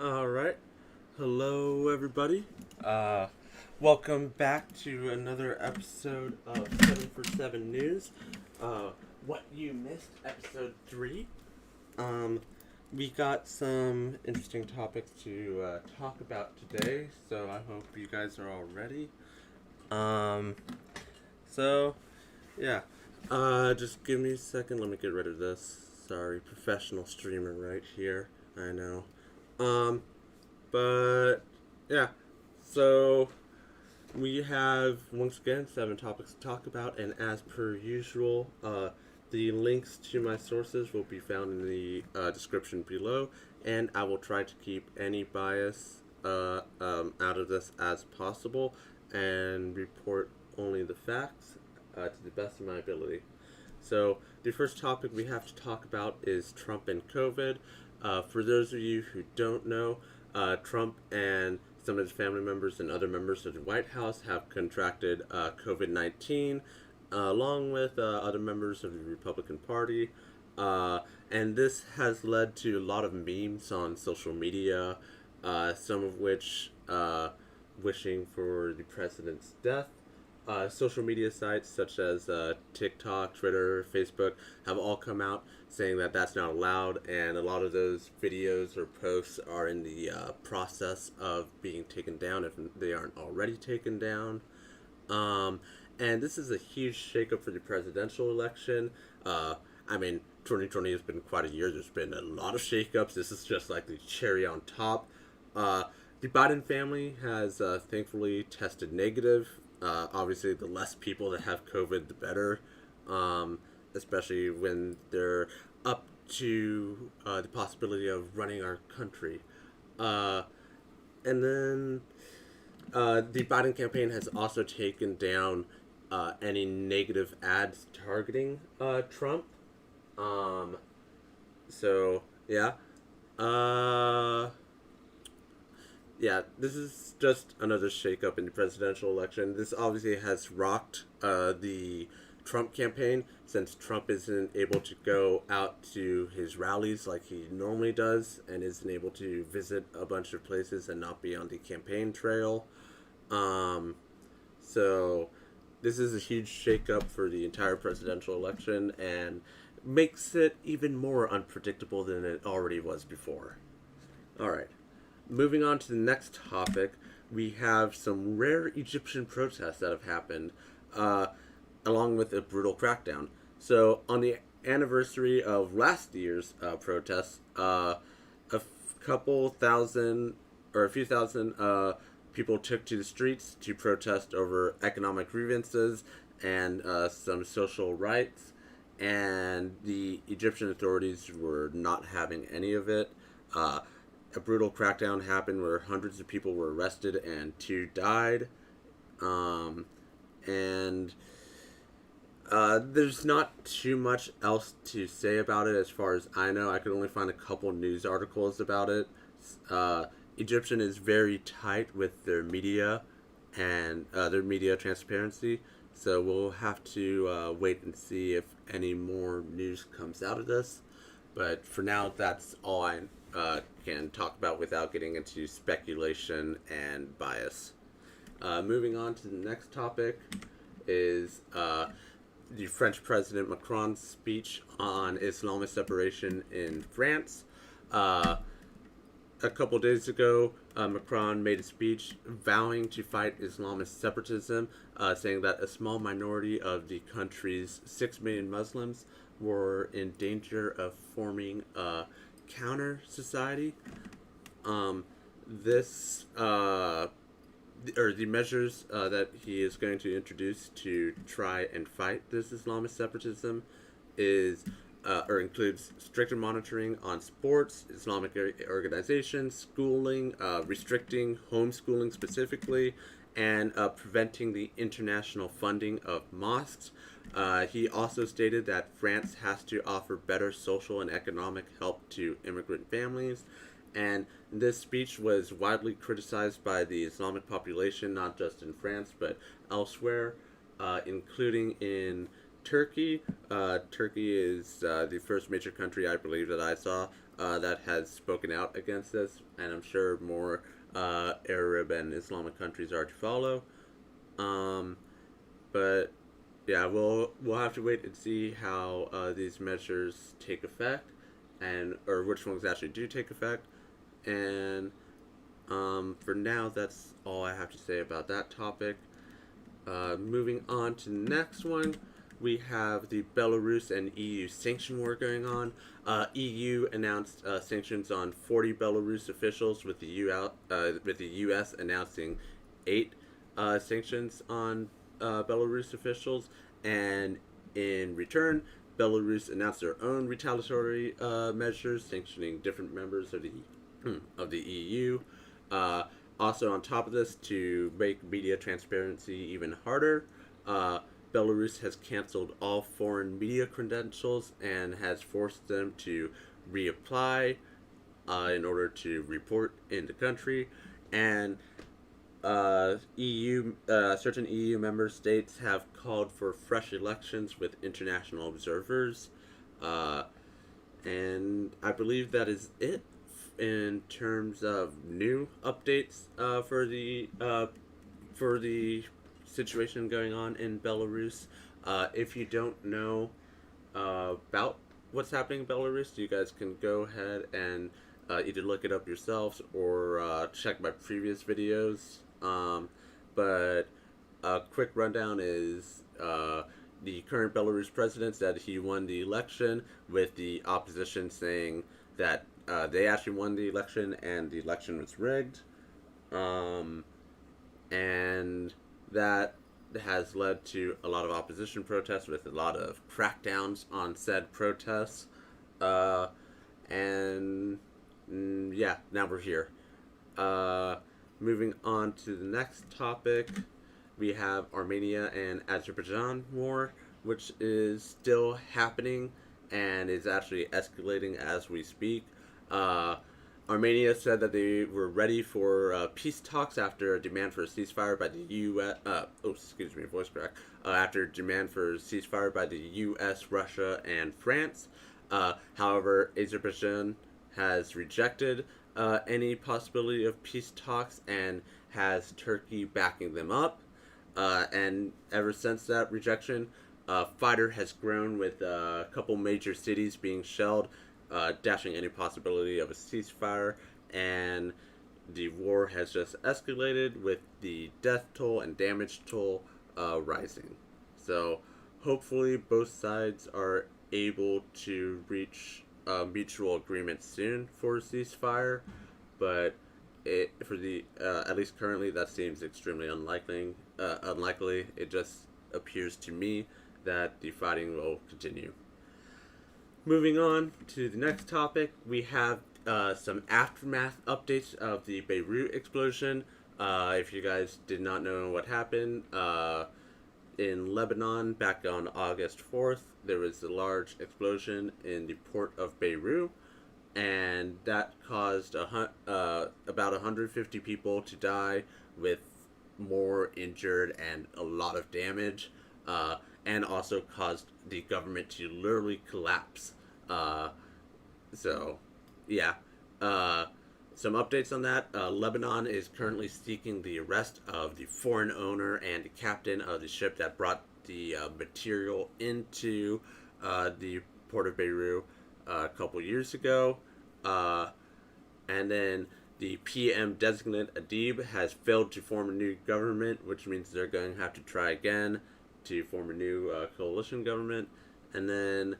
All right. Hello, everybody. Welcome back to another episode of 7 for 7 News. What you missed, episode 3. Um, we got some interesting topics to talk about today, so I hope you guys are all ready. Um, so, yeah. Just give me a second. Let me get rid of this. Sorry, professional streamer right here. I know. Um, but yeah, so we have once again 7 topics to talk about, and as per usual, the links to my sources will be found in the description below, and I will try to keep any bias out of this as possible and report only the facts to the best of my ability. So, the first topic we have to talk about is Trump and COVID. For those of you who don't know, Trump and some of his family members and other members of the White House have contracted COVID 19, along with other members of the Republican Party. And this has led to a lot of memes on social media, some of which wishing for the president's death. Social media sites such as TikTok, Twitter, Facebook have all come out saying that that's not allowed, and a lot of those videos or posts are in the process of being taken down if they aren't already taken down. Um, and this is a huge shakeup for the presidential election. I mean, 2020 has been quite a year. There's been a lot of shakeups. This is just like the cherry on top. Uh, the Biden family has thankfully tested negative. Obviously, the less people that have COVID, the better. Especially when they're up to the possibility of running our country. Uh, and then the Biden campaign has also taken down any negative ads targeting Trump. Um, so, yeah. Uh, yeah, this is just another shakeup in the presidential election. This obviously has rocked the Trump campaign, since Trump isn't able to go out to his rallies like he normally does and isn't able to visit a bunch of places and not be on the campaign trail. Um, so this is a huge shakeup for the entire presidential election and makes it even more unpredictable than it already was before. All right. Moving on to the next topic, we have some rare Egyptian protests that have happened, uh, along with a brutal crackdown. So, on the anniversary of last year's protests, couple thousand or a few thousand people took to the streets to protest over economic grievances and some social rights, and the Egyptian authorities were not having any of it. A brutal crackdown happened where hundreds of people were arrested and 2 died. And there's not too much else to say about it as far as I know. I could only find a couple news articles about it. Uh, Egyptian is very tight with their media and their media transparency. So we'll have to wait and see if any more news comes out of this. But for now, that's all I can talk about without getting into speculation and bias. Moving on to the next topic is the French President Macron's speech on Islamist separation in France. Uh, a couple days ago, Macron made a speech vowing to fight Islamist separatism, saying that a small minority of the country's 6 million Muslims were in danger of forming a counter society. This or the measures that he is going to introduce to try and fight this Islamist separatism is or includes stricter monitoring on sports, Islamic organizations, schooling, restricting homeschooling specifically, and preventing the international funding of mosques. He also stated that France has to offer better social and economic help to immigrant families. And this speech was widely criticized by the Islamic population, not just in France, but elsewhere, including in Turkey. Turkey is the first major country I believe that I saw that has spoken out against this, and I'm sure more Arab and Islamic countries are to follow. But yeah, we'll have to wait and see how these measures take effect, and or which ones actually do take effect. And for now, that's all I have to say about that topic. Moving on to the next one, we have the Belarus and EU sanction war going on. EU announced sanctions on 40 Belarus officials, with the US announcing 8 sanctions on Belarus officials, and in return, Belarus announced their own retaliatory measures, sanctioning different members of the EU. Also, on top of this, to make media transparency even harder, Belarus has canceled all foreign media credentials and has forced them to reapply in order to report in the country. And certain EU member states have called for fresh elections with international observers. And I believe that is it in terms of new updates for the situation going on in Belarus. If you don't know about what's happening in Belarus, you guys can go ahead and either look it up yourselves or check my previous videos. But a quick rundown is the current Belarus president said he won the election, with the opposition saying that they actually won the election and the election was rigged. And that has led to a lot of opposition protests, with a lot of crackdowns on said protests. And yeah, now we're here. Moving on to the next topic, we have Armenia and Azerbaijan war, which is still happening and is actually escalating as we speak. Armenia said that they were ready for peace talks after a demand for a ceasefire by the U.S. Voice crack. After a demand for a ceasefire by the U.S., Russia, and France. However, Azerbaijan has rejected any possibility of peace talks and has Turkey backing them up. And ever since that rejection, fire has grown, with a couple major cities being shelled, dashing any possibility of a ceasefire, and the war has just escalated, with the death toll and damage toll rising. So hopefully both sides are able to reach mutual agreement soon for a ceasefire, but at least currently, that seems extremely unlikely. It just appears to me that the fighting will continue. Moving on to the next topic, we have some aftermath updates of the Beirut explosion. If you guys did not know what happened, in Lebanon back on August 4th, there was a large explosion in the port of Beirut, and that caused about 150 people to die, with more injured and a lot of damage, and also caused the government to literally collapse. So, yeah. Some updates on that. Lebanon is currently seeking the arrest of the foreign owner and the captain of the ship that brought the material into the port of Beirut a couple years ago. And then the PM designate Adib has failed to form a new government, which means they're going to have to try again to form a new coalition government. And then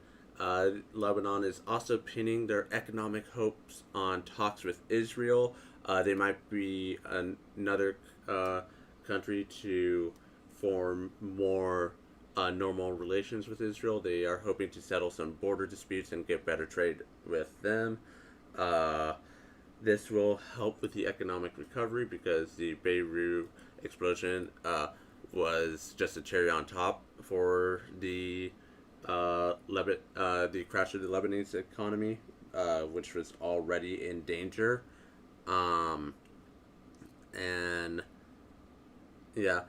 Lebanon is also pinning their economic hopes on talks with Israel. They might be another country to form more normal relations with Israel. They are hoping to settle some border disputes and get better trade with them. This will help with the economic recovery, because the Beirut explosion was just a cherry on top for the crash of the Lebanese economy, which was already in danger. And yeah,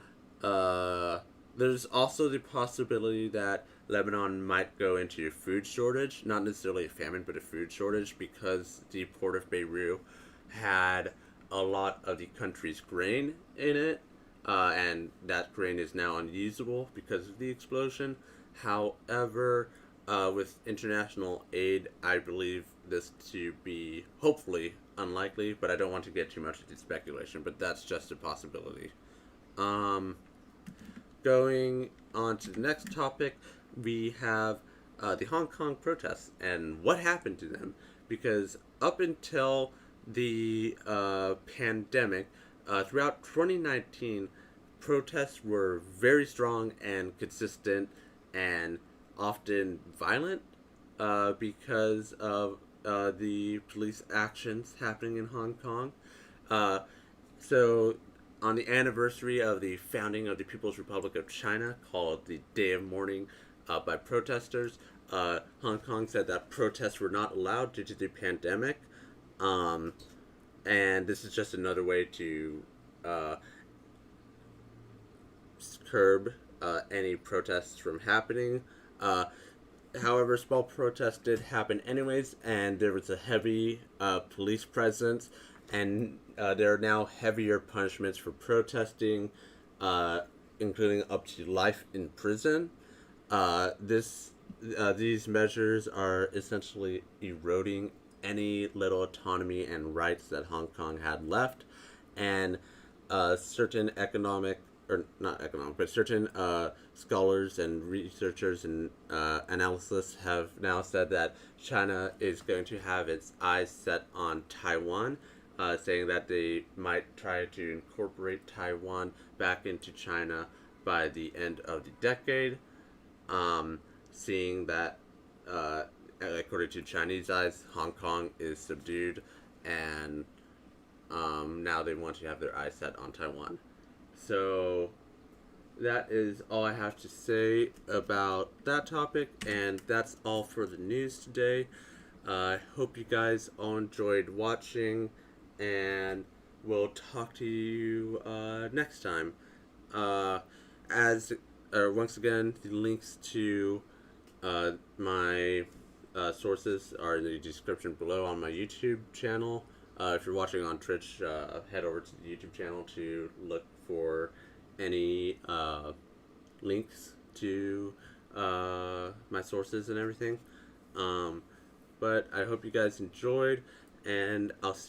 there's also the possibility that Lebanon might go into a food shortage, not necessarily a famine, but a food shortage, because the port of Beirut had a lot of the country's grain in it, and that grain is now unusable because of the explosion. However, with international aid, I believe this to be hopefully unlikely, but I don't want to get too much into speculation, but that's just a possibility. Um, Going on to the next topic, we have the Hong Kong protests and what happened to them. Because up until the pandemic, throughout 2019, protests were very strong and consistent and often violent because of the police actions happening in Hong Kong. Uh, so, on the anniversary of the founding of the People's Republic of China, called the Day of Mourning by protesters, Hong Kong said that protests were not allowed due to the pandemic. Um, and this is just another way to uh, curb any protests from happening. Uh, However, small protests did happen anyways, and there was a heavy police presence, and there are now heavier punishments for protesting, uh, including up to life in prison. These measures are essentially eroding any little autonomy and rights that Hong Kong had left, and certain economic, or not economic, but certain scholars and researchers and analysts have now said that China is going to have its eyes set on Taiwan, saying that they might try to incorporate Taiwan back into China by the end of the decade, seeing that, according to Chinese eyes, Hong Kong is subdued, and now they want to have their eyes set on Taiwan. So that is all I have to say about that topic, and that's all for the news today. I hope you guys all enjoyed watching, and we'll talk to you next time. As Once again, the links to my sources are in the description below on my YouTube channel. If you're watching on Twitch, head over to the YouTube channel to look for any links to my sources and everything. But I hope you guys enjoyed, and I'll see